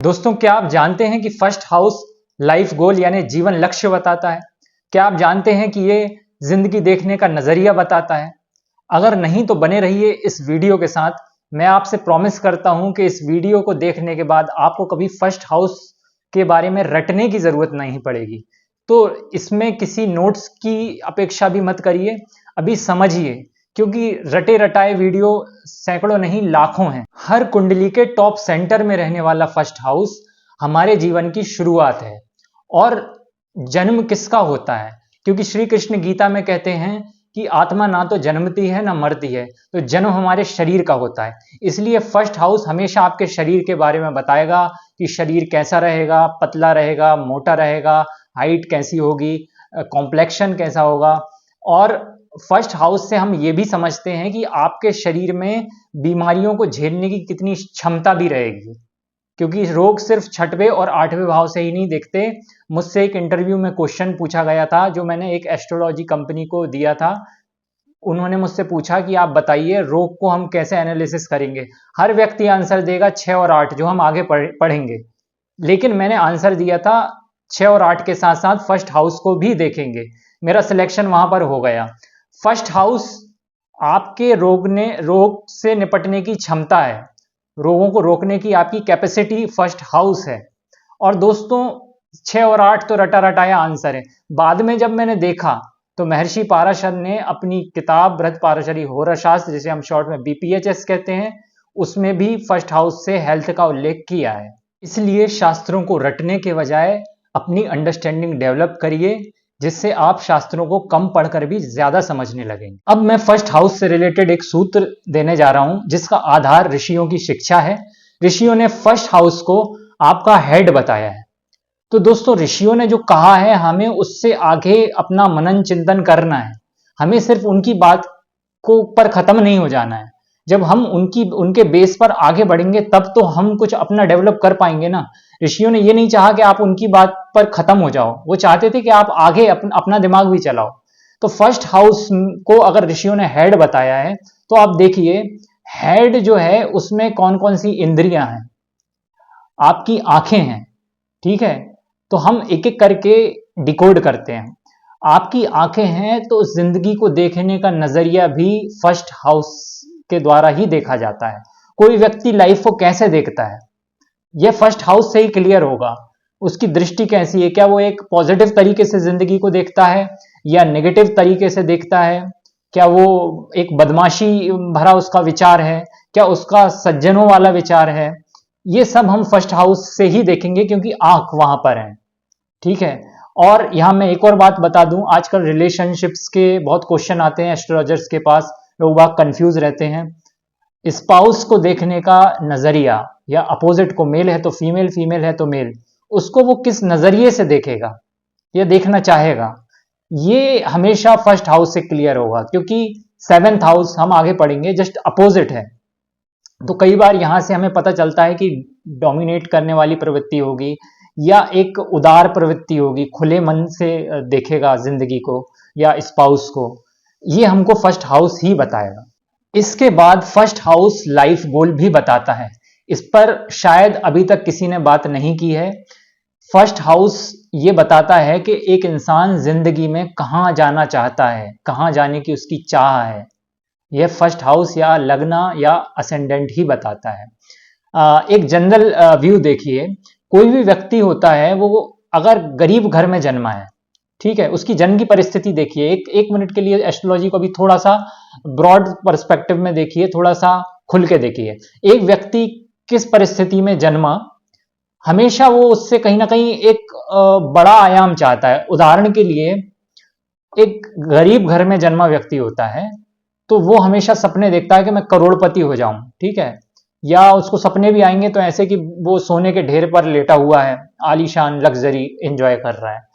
दोस्तों, क्या आप जानते हैं कि फर्स्ट हाउस लाइफ गोल यानी जीवन लक्ष्य बताता है? क्या आप जानते हैं कि ये जिंदगी देखने का नजरिया बताता है? अगर नहीं तो बने रहिए इस वीडियो के साथ। मैं आपसे प्रॉमिस करता हूं कि इस वीडियो को देखने के बाद आपको कभी फर्स्ट हाउस के बारे में रटने की जरूरत नहीं पड़ेगी। तो इसमें किसी नोट्स की अपेक्षा भी मत करिए, अभी समझिए, क्योंकि रटे रटाए वीडियो सैकड़ों नहीं लाखों हैं। हर कुंडली के टॉप सेंटर में रहने वाला फर्स्ट हाउस हमारे जीवन की शुरुआत है। और जन्म किसका होता है? क्योंकि श्री कृष्ण गीता में कहते हैं कि आत्मा ना तो जन्मती है ना मरती है, तो जन्म हमारे शरीर का होता है। इसलिए फर्स्ट हाउस हमेशा आपके शरीर के बारे में बताएगा कि शरीर कैसा रहेगा, पतला रहेगा, मोटा रहेगा, हाइट कैसी होगी, कॉम्प्लेक्शन कैसा होगा। और फर्स्ट हाउस से हम ये भी समझते हैं कि आपके शरीर में बीमारियों को झेलने की कितनी क्षमता भी रहेगी, क्योंकि रोग सिर्फ छठवें और आठवें भाव से ही नहीं दिखते। मुझसे एक इंटरव्यू में क्वेश्चन पूछा गया था जो मैंने एक एस्ट्रोलॉजी कंपनी को दिया था। उन्होंने मुझसे पूछा कि आप बताइए रोग को हम कैसे एनालिसिस करेंगे। हर व्यक्ति आंसर देगा 6 और 8, जो हम आगे पढ़ेंगे। लेकिन मैंने आंसर दिया था 6 और 8 के साथ साथ फर्स्ट हाउस को भी देखेंगे। मेरा सिलेक्शन वहां पर हो गया। फर्स्ट हाउस आपके रोग से निपटने की क्षमता है, रोगों को रोकने की आपकी कैपेसिटी फर्स्ट हाउस है। और दोस्तों, 6 और 8 तो रटा रटाया आंसर है। बाद में जब मैंने देखा तो महर्षि पाराशर ने अपनी किताब बृहद पाराशरी होरा शास्त्र, जिसे हम शॉर्ट में बीपीएचएस कहते हैं, उसमें भी फर्स्ट हाउस से हेल्थ का उल्लेख किया है। इसलिए शास्त्रों को रटने के बजाय अपनी अंडरस्टैंडिंग डेवलप करिए, जिससे आप शास्त्रों को कम पढ़कर भी ज्यादा समझने लगेंगे। अब मैं फर्स्ट हाउस से रिलेटेड एक सूत्र देने जा रहा हूं, जिसका आधार ऋषियों की शिक्षा है। ऋषियों ने फर्स्ट हाउस को आपका हेड बताया है। तो दोस्तों, ऋषियों ने जो कहा है हमें उससे आगे अपना मनन चिंतन करना है। हमें सिर्फ उनकी बात को पर खत्म नहीं हो जाना है। जब हम उनके बेस पर आगे बढ़ेंगे तब तो हम कुछ अपना डेवलप कर पाएंगे ना। ऋषियों ने ये नहीं चाहा कि आप उनकी बात पर खत्म हो जाओ, वो चाहते थे कि आप आगे अपना दिमाग भी चलाओ। तो फर्स्ट हाउस को अगर ऋषियों ने हेड बताया है, तो आप देखिए हेड जो है उसमें कौन कौन सी इंद्रियां हैं। आपकी आंखें हैं, ठीक है। तो हम एक एक करके डिकोड करते हैं। आपकी आंखें हैं तो जिंदगी को देखने का नजरिया भी फर्स्ट हाउस के द्वारा ही देखा जाता है। कोई व्यक्ति लाइफ को कैसे देखता है, यह फर्स्ट हाउस से ही क्लियर होगा। उसकी दृष्टि कैसी है, क्या वो एक पॉजिटिव तरीके से जिंदगी को देखता है या नेगेटिव तरीके से देखता है? क्या वो एक बदमाशी भरा उसका विचार है, क्या उसका सज्जनों वाला विचार है? ये सब हम फर्स्ट हाउस से ही देखेंगे, क्योंकि आंख वहां पर है, ठीक है। और यहां मैं एक और बात बता दूं, आजकल रिलेशनशिप्स के बहुत क्वेश्चन आते हैं एस्ट्रोलॉजर्स के पास, लोग बहुत कंफ्यूज रहते हैं। स्पाउस को देखने का नजरिया, या अपोजिट को, मेल है तो फीमेल, फीमेल है तो मेल, उसको वो किस नजरिए से देखेगा या देखना चाहेगा, ये हमेशा फर्स्ट हाउस से क्लियर होगा। क्योंकि सेवेंथ हाउस हम आगे पढ़ेंगे जस्ट अपोजिट है। तो कई बार यहां से हमें पता चलता है कि डोमिनेट करने वाली प्रवृत्ति होगी या एक उदार प्रवृत्ति होगी, खुले मन से देखेगा जिंदगी को या स्पाउस को। ये हमको फर्स्ट हाउस ही बताएगा। इसके बाद फर्स्ट हाउस लाइफ गोल भी बताता है। इस पर शायद अभी तक किसी ने बात नहीं की है। फर्स्ट हाउस ये बताता है कि एक इंसान जिंदगी में कहां जाना चाहता है, कहां जाने की उसकी चाह है। यह फर्स्ट हाउस या लग्न या असेंडेंट ही बताता है। एक जनरल व्यू देखिए, कोई भी व्यक्ति होता है वो अगर गरीब घर में जन्मा है, ठीक है, उसकी जन्म की परिस्थिति देखिए। एक मिनट के लिए एस्ट्रोलॉजी को भी थोड़ा सा ब्रॉड पर्सपेक्टिव में देखिए, थोड़ा सा खुल के देखिए। एक व्यक्ति किस परिस्थिति में जन्मा, हमेशा वो उससे कहीं ना कहीं एक बड़ा आयाम चाहता है। उदाहरण के लिए, एक गरीब घर में जन्मा व्यक्ति होता है तो वो हमेशा सपने देखता है कि मैं करोड़पति हो जाऊं, ठीक है। या उसको सपने भी आएंगे तो ऐसे कि वो सोने के ढेर पर लेटा हुआ है, आलीशान लग्जरी एंजॉय कर रहा है।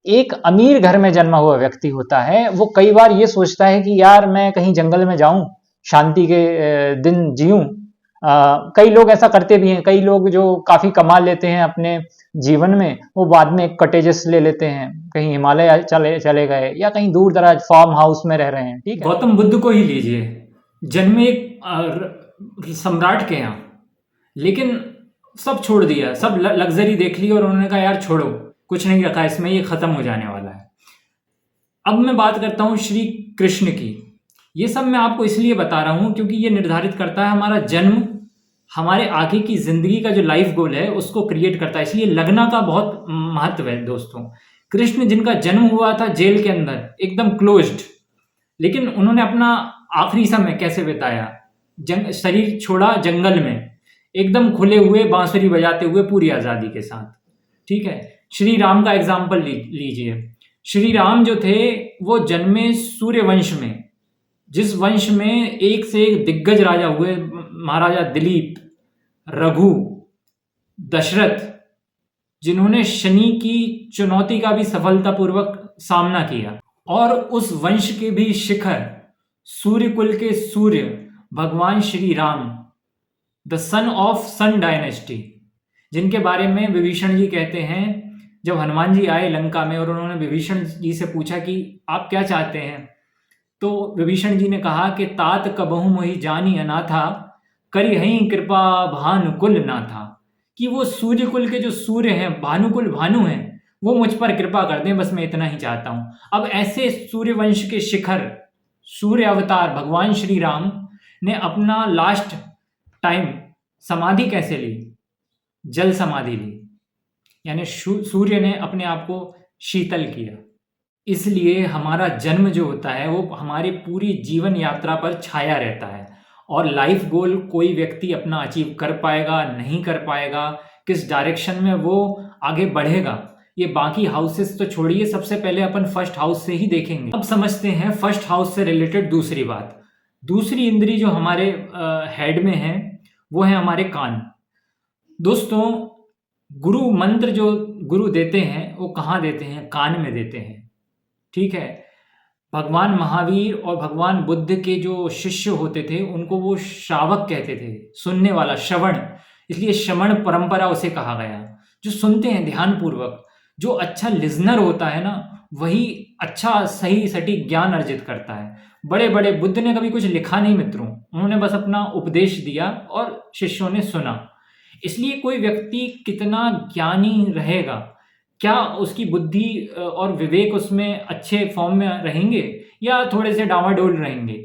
एक अमीर घर में जन्मा हुआ व्यक्ति होता है, वो कई बार ये सोचता है कि यार मैं कहीं जंगल में जाऊं, शांति के दिन जीऊं। कई लोग ऐसा करते भी हैं। कई लोग जो काफी कमा लेते हैं अपने जीवन में, वो बाद में एक कटेजेस ले लेते हैं, कहीं हिमालय चले चले गए या कहीं दूर दराज फार्म हाउस में रह रहे हैं, ठीक है। गौतम बुद्ध को ही लीजिए, जन्मे एक सम्राट के यहाँ, लेकिन सब छोड़ दिया, सब लग्जरी देख ली और उन्होंने कहा यार छोड़ो, कुछ नहीं रखा इसमें, ये खत्म हो जाने वाला है। अब मैं बात करता हूँ श्री कृष्ण की। ये सब मैं आपको इसलिए बता रहा हूँ क्योंकि ये निर्धारित करता है हमारा जन्म, हमारे आगे की जिंदगी का जो लाइफ गोल है उसको क्रिएट करता है। इसलिए लगना का बहुत महत्व है दोस्तों। कृष्ण जिनका जन्म हुआ था जेल के अंदर एकदम क्लोज्ड, लेकिन उन्होंने अपना आखिरी समय कैसे बिताया, शरीर छोड़ा जंगल में, एकदम खुले हुए बांसुरी बजाते हुए पूरी आज़ादी के साथ। ठीक है, श्री राम का एग्जाम्पल लीजिए। श्री राम जो थे वो जन्मे सूर्य वंश में, जिस वंश में एक से एक दिग्गज राजा हुए, महाराजा दिलीप, रघु, दशरथ, जिन्होंने शनि की चुनौती का भी सफलतापूर्वक सामना किया। और उस वंश के भी शिखर, सूर्य कुल के सूर्य भगवान Shri Ram, the son of sun dynasty, जिनके बारे में विभीषण जी कहते हैं, जब हनुमान जी आए लंका में और उन्होंने विभीषण जी से पूछा कि आप क्या चाहते हैं, तो विभीषण जी ने कहा कि तात कबहु मोहि जानी अनाथा, करी हई कृपा भानुकुल ना था। कि वो सूर्य कुल के जो सूर्य हैं, भानुकुल भानु हैं, वो मुझ पर कृपा कर दें, बस मैं इतना ही चाहता हूं। अब ऐसे सूर्यवंश के शिखर, सूर्य अवतार भगवान श्री राम ने अपना लास्ट टाइम समाधि कैसे ली? जल समाधि ली, यानी सूर्य ने अपने आप को शीतल किया। इसलिए हमारा जन्म जो होता है वो हमारी पूरी जीवन यात्रा पर छाया रहता है। और लाइफ गोल कोई व्यक्ति अपना अचीव कर पाएगा, नहीं कर पाएगा, किस डायरेक्शन में वो आगे बढ़ेगा, ये बाकी हाउसेस तो छोड़िए, सबसे पहले अपन फर्स्ट हाउस से ही देखेंगे। अब समझते हैं फर्स्ट हाउस से रिलेटेड दूसरी बात। दूसरी इंद्री जो हमारे हेड में है वो है हमारे कान। दोस्तों, गुरु मंत्र जो गुरु देते हैं वो कहाँ देते हैं? कान में देते हैं। ठीक है, भगवान महावीर और भगवान बुद्ध के जो शिष्य होते थे उनको वो श्रावक कहते थे, सुनने वाला, श्रवण, इसलिए श्रवण परंपरा उसे कहा गया। जो सुनते हैं ध्यान पूर्वक, जो अच्छा लिजनर होता है ना, वही अच्छा सही सटीक ज्ञान अर्जित करता है। बड़े बड़े बुद्ध ने कभी कुछ लिखा नहीं मित्रों, उन्होंने बस अपना उपदेश दिया और शिष्यों ने सुना। इसलिए कोई व्यक्ति कितना ज्ञानी रहेगा, क्या उसकी बुद्धि और विवेक उसमें अच्छे फॉर्म में रहेंगे या थोड़े से डावाडोल रहेंगे,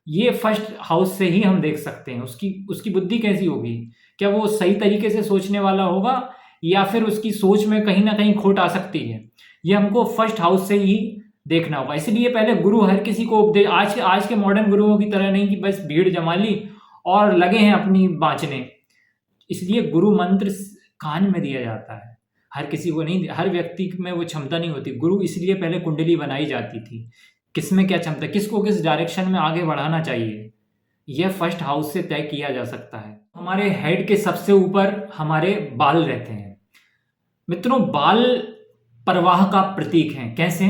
ये फर्स्ट हाउस से ही हम देख सकते हैं। उसकी बुद्धि कैसी होगी, क्या वो सही तरीके से सोचने वाला होगा या फिर उसकी सोच में कहीं ना कहीं खोट आ सकती है, ये हमको फर्स्ट हाउस से ही देखना होगा। इसलिए पहले गुरु हर किसी को उपदेश, आज के मॉडर्न गुरुओं की तरह नहीं कि बस भीड़ जमा ली और लगे हैं अपनी बाँचने। इसलिए गुरु मंत्र कान में दिया जाता है, हर किसी को नहीं, हर व्यक्ति में वो क्षमता नहीं होती। गुरु इसलिए पहले कुंडली बनाई जाती थी, किसमें क्या क्षमता, किसको किस डायरेक्शन में आगे बढ़ाना चाहिए, यह फर्स्ट हाउस से तय किया जा सकता है। हमारे हेड के सबसे ऊपर हमारे बाल रहते हैं। मित्रों, बाल प्रवाह का प्रतीक हैं। कैसे?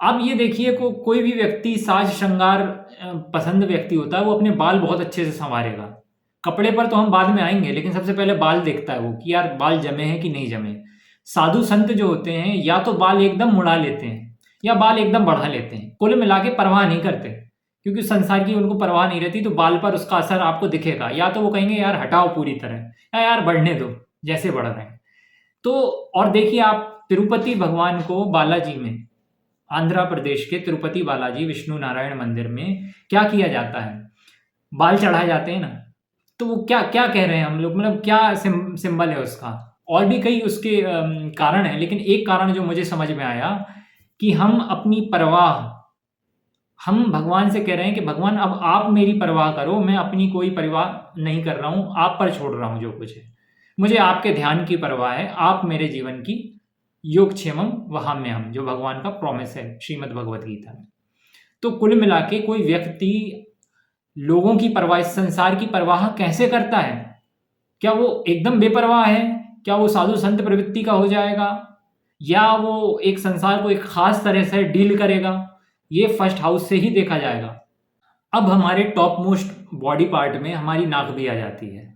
अब ये देखिए, कोई भी व्यक्ति साज श्रृंगार पसंद व्यक्ति होता है, वो अपने बाल बहुत अच्छे से संवारेगा। कपड़े पर तो हम बाद में आएंगे, लेकिन सबसे पहले बाल देखता है वो कि यार बाल जमे हैं कि नहीं जमे। साधु संत जो होते हैं या तो बाल एकदम मुड़ा लेते हैं या बाल एकदम बढ़ा लेते हैं, कुल मिला के परवाह नहीं करते, क्योंकि संसार की उनको परवाह नहीं रहती, तो बाल पर उसका असर आपको दिखेगा। या तो वो कहेंगे यार हटाओ पूरी तरह, या यार बढ़ने दो जैसे बढ़ रहे हैं। तो और देखिए आप तिरुपति भगवान को बालाजी में, आंध्र प्रदेश के तिरुपति बालाजी विष्णु नारायण मंदिर में क्या किया जाता है? बाल चढ़ाए जाते हैं ना। तो वो क्या क्या कह रहे हैं हम लोग, मतलब क्या सिंबल है उसका? और भी कई उसके कारण हैं, लेकिन एक कारण जो मुझे समझ में आया कि हम अपनी परवाह, हम भगवान से कह रहे हैं कि भगवान अब आप मेरी परवाह करो, मैं अपनी कोई परवाह नहीं कर रहा हूँ, आप पर छोड़ रहा हूँ जो कुछ है, मुझे आपके ध्यान की परवाह है, आप मेरे जीवन की योगक्षेमम वहाम्यहम, जो भगवान का प्रॉमिस है श्रीमद् भगवत गीता में। तो कुल मिला के कोई व्यक्ति लोगों की परवाह, इस संसार की परवाह कैसे करता है? क्या वो एकदम बेपरवाह है? क्या वो साधु संत प्रवृत्ति का हो जाएगा, या वो एक संसार को एक खास तरह से डील करेगा? ये फर्स्ट हाउस से ही देखा जाएगा। अब हमारे टॉप मोस्ट बॉडी पार्ट में हमारी नाक भी आ जाती है।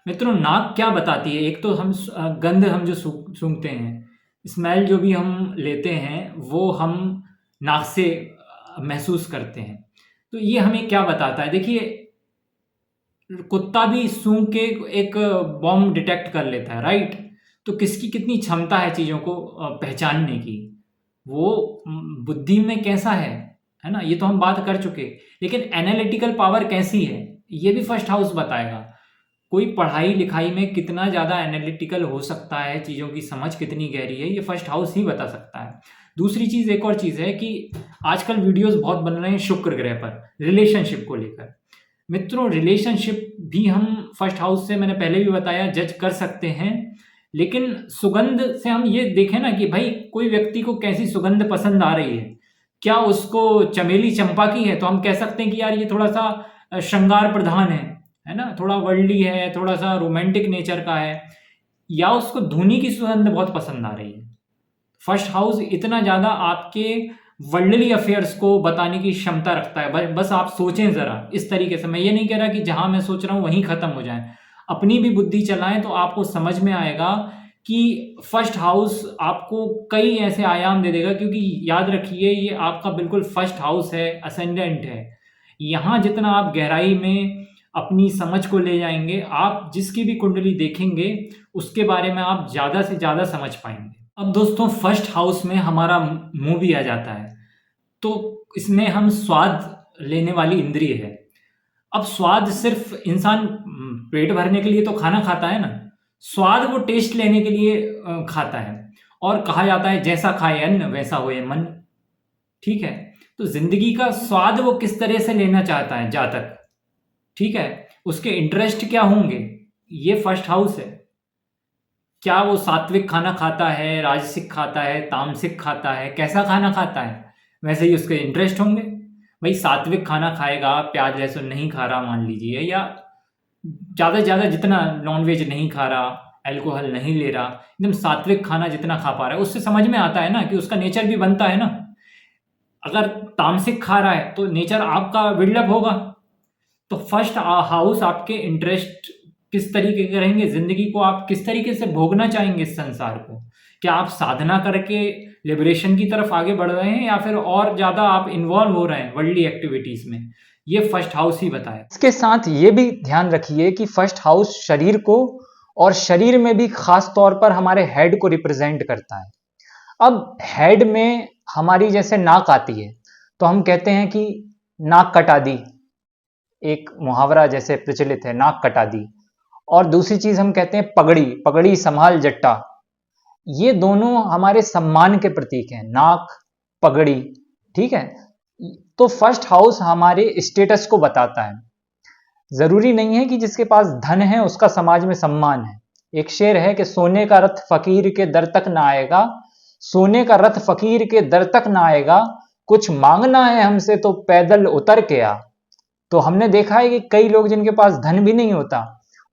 मित्रों, नाक क्या बताती है? एक तो हम गंध, हम जो सूंघते हैं, स्मेल जो भी हम लेते हैं, वो हम नाक से महसूस करते हैं। तो ये हमें क्या बताता है? देखिए, कुत्ता भी सूंघ के एक बॉम्ब डिटेक्ट कर लेता है, राइट? तो किसकी कितनी क्षमता है चीज़ों को पहचानने की, वो बुद्धि में कैसा है ना? ये तो हम बात कर चुके। लेकिन एनालिटिकल पावर कैसी है, ये भी फर्स्ट हाउस बताएगा। कोई पढ़ाई लिखाई में कितना ज़्यादा एनालिटिकल हो सकता है, चीज़ों की समझ कितनी गहरी है, ये फर्स्ट हाउस ही बता सकता है। दूसरी चीज़, एक और चीज़ है कि आजकल वीडियोस बहुत बन रहे हैं शुक्र ग्रह पर, रिलेशनशिप को लेकर। मित्रों, रिलेशनशिप भी हम फर्स्ट हाउस से, मैंने पहले भी बताया, जज कर सकते हैं। लेकिन सुगंध से हम ये देखें ना कि भाई कोई व्यक्ति को कैसी सुगंध पसंद आ रही है, क्या उसको चमेली चंपा की है तो हम कह सकते हैं कि यार ये थोड़ा सा श्रृंगार प्रधान है ना, थोड़ा वर्ल्डली है, थोड़ा सा रोमांटिक नेचर का है, या उसको धुनी की सुगंध बहुत पसंद आ रही है। फर्स्ट हाउस इतना ज़्यादा आपके वर्ल्डली अफेयर्स को बताने की क्षमता रखता है। बस आप सोचें ज़रा इस तरीके से। मैं ये नहीं कह रहा कि जहाँ मैं सोच रहा हूँ वहीं ख़त्म हो जाए, अपनी भी बुद्धि चलाएं तो आपको समझ में आएगा कि फर्स्ट हाउस आपको कई ऐसे आयाम दे देगा। क्योंकि याद रखिए, ये आपका बिल्कुल फर्स्ट हाउस है, असेंडेंट है। यहाँ जितना आप गहराई में अपनी समझ को ले जाएंगे, आप जिसकी भी कुंडली देखेंगे उसके बारे में आप ज़्यादा से ज़्यादा समझ पाएंगे। अब दोस्तों, फर्स्ट हाउस में हमारा मुंह भी आ जाता है, तो इसमें हम स्वाद लेने वाली इंद्रिय है। अब स्वाद सिर्फ इंसान पेट भरने के लिए तो खाना खाता है ना, स्वाद वो टेस्ट लेने के लिए खाता है। और कहा जाता है जैसा खाए अन्न वैसा होए मन, ठीक है? तो जिंदगी का स्वाद वो किस तरह से लेना चाहता है, जातक, ठीक है? उसके इंटरेस्ट क्या होंगे, ये फर्स्ट हाउस है। क्या वो सात्विक खाना खाता है, राजसिक खाता है, तामसिक खाता है, कैसा खाना खाता है, वैसे ही उसके इंटरेस्ट होंगे। भाई सात्विक खाना खाएगा, प्याज लहसुन नहीं खा रहा मान लीजिए, या ज़्यादा से ज़्यादा जितना नॉनवेज नहीं खा रहा, अल्कोहल नहीं ले रहा, एकदम सात्विक खाना जितना खा पा रहा है, उससे समझ में आता है ना कि उसका नेचर भी बनता है ना। अगर तामसिक खा रहा है तो नेचर आपका विडलप होगा। तो फर्स्ट हाउस आपके इंटरेस्ट किस तरीके के रहेंगे, जिंदगी को आप किस तरीके से भोगना चाहेंगे, इस संसार को। क्या आप साधना करके लिबरेशन की तरफ आगे बढ़ रहे हैं, या फिर और ज़्यादा आप इन्वॉल्व हो रहे हैं वर्ल्डली एक्टिविटीज़ में, ये फर्स्ट हाउस ही बताए। इसके साथ ये भी ध्यान रखिए कि फर्स्ट हाउस शरीर को, और शरीर में भी खास तौर पर हमारे हेड को रिप्रेजेंट करता है। अब हेड में हमारी जैसे नाक आती है तो हम कहते हैं कि नाक कटा दी, एक मुहावरा जैसे प्रचलित है, नाक कटा दी। और दूसरी चीज हम कहते हैं पगड़ी, पगड़ी संभाल जट्टा। ये दोनों हमारे सम्मान के प्रतीक हैं, नाक, पगड़ी, ठीक है? तो फर्स्ट हाउस हमारे स्टेटस को बताता है। जरूरी नहीं है कि जिसके पास धन है उसका समाज में सम्मान है। एक शेर है कि सोने का रथ फकीर के दर तक ना आएगा, सोने का रथ फकीर के दर तक ना आएगा, कुछ मांगना है हमसे तो पैदल उतर के आ। तो हमने देखा है कि कई लोग जिनके पास धन भी नहीं होता,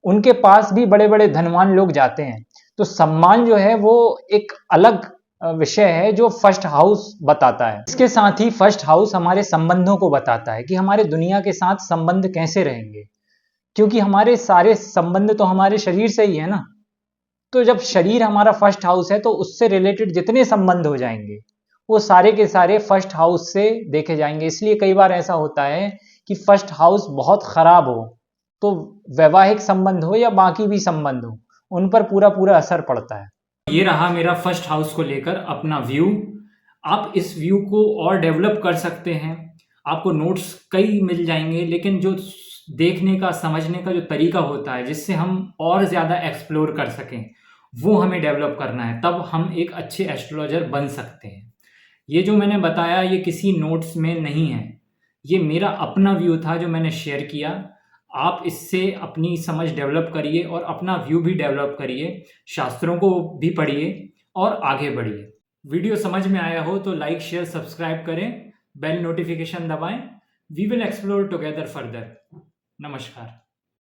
उनके पास भी बड़े बड़े धनवान लोग जाते हैं। तो सम्मान जो है वो एक अलग विषय है जो फर्स्ट हाउस बताता है। इसके साथ ही फर्स्ट हाउस हमारे संबंधों को बताता है कि हमारे दुनिया के साथ संबंध कैसे रहेंगे, क्योंकि हमारे सारे संबंध तो हमारे शरीर से ही है ना। तो जब शरीर हमारा फर्स्ट हाउस है तो उससे रिलेटेड जितने संबंध हो जाएंगे वो सारे के सारे फर्स्ट हाउस से देखे जाएंगे। इसलिए कई बार ऐसा होता है कि फर्स्ट हाउस बहुत खराब हो तो वैवाहिक संबंध हो या बाकी भी संबंध हो, उन पर पूरा पूरा असर पड़ता है। ये रहा मेरा फर्स्ट हाउस को लेकर अपना व्यू। आप इस व्यू को और डेवलप कर सकते हैं, आपको नोट्स कई मिल जाएंगे, लेकिन जो देखने का, समझने का जो तरीका होता है जिससे हम और ज़्यादा एक्सप्लोर कर सकें, वो हमें डेवलप करना है, तब हम एक अच्छे एस्ट्रोलॉजर बन सकते हैं। ये जो मैंने बताया ये किसी नोट्स में नहीं है, ये मेरा अपना व्यू था जो मैंने शेयर किया। आप इससे अपनी समझ डेवलप करिए और अपना व्यू भी डेवलप करिए, शास्त्रों को भी पढ़िए और आगे बढ़िए। वीडियो समझ में आया हो तो लाइक, शेयर, सब्सक्राइब करें, बेल नोटिफिकेशन दबाएं। We will explore together further. नमस्कार।